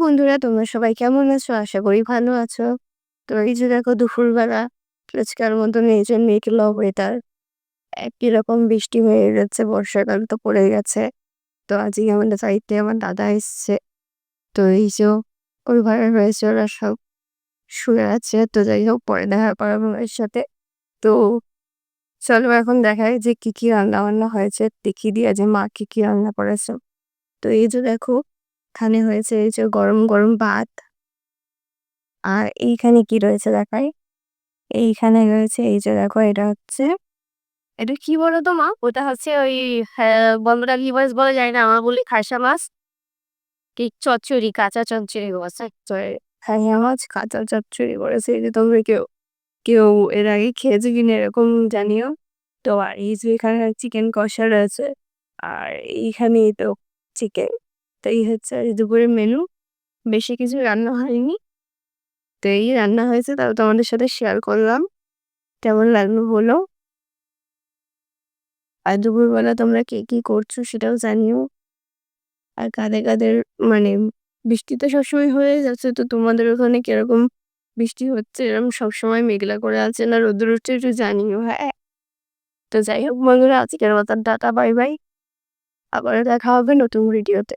বন্ধুরা, তোমরা সবাই কেমন আছো? আশা করি ভালো আছো। তো এই যে দেখো দুপুরবেলা আজকের মতন এই যে মেঘলা ওয়েদার, একই রকম বৃষ্টি হয়ে যাচ্ছে, বর্ষাকাল তো পড়ে গেছে। তো আজকে আমাদের বাড়িতে আমার দাদা এসছে। তো এই যে ওর ঘরে রয়েছে, ওরা সব শুয়ে আছে। তো যাই হোক, পরে দেখা করাবো ওর সাথে। তো চলো এখন দেখাই যে কি কি রান্না বান্না হয়েছে, দেখিয়ে দিয়ে যে মা কি কি রান্না করেছে। তো এই যে দেখো, এখানে হয়েছে এই যে গরম গরম ভাত। আর এইখানে কি রয়েছে দেখাই। এইখানে রয়েছে এই যে দেখো, এটা কি বলো তো মা? ওটা হচ্ছে ওই, হ্যাঁ, বন্ধুরা কি মাছ বলে যায় না, আমরা বলি খাসা মাছ। কি চচ্চড়ি, কাঁচা চচ্চড়ি বলছে। খাইয়া মাছ কাঁচা চচ্চড়ি করেছে। এই যে তোমরা কেউ কেউ এর আগে খেয়েছো কিনা এরকম জানিও। তো আর এই যে এখানে চিকেন কষা রয়েছে। আর এইখানে তো চিকেন। তো এই হচ্ছে আজ দুপুরের মেনু। বেশি কিছু রান্না হয়নি। তো এই রান্না হয়েছে, তাও তোমাদের সাথে শেয়ার করলাম। কেমন লাগলো বলো। আর দুপুরবেলা তোমরা কে কি করছো সেটাও জানিও। আর কাদের কাদের মানে, বৃষ্টি তো সবসময় হয়ে যাচ্ছে, তো তোমাদের ওখানে কিরকম বৃষ্টি হচ্ছে? এরকম সবসময় মেঘলা করে আছে না রোদ্দুর উঠছে, একটু জানিও। হ্যাঁ, তো যাই হোক বন্ধুরা, আজকের মতন টাটা, বাই বাই। আবার দেখা হবে নতুন ভিডিওতে।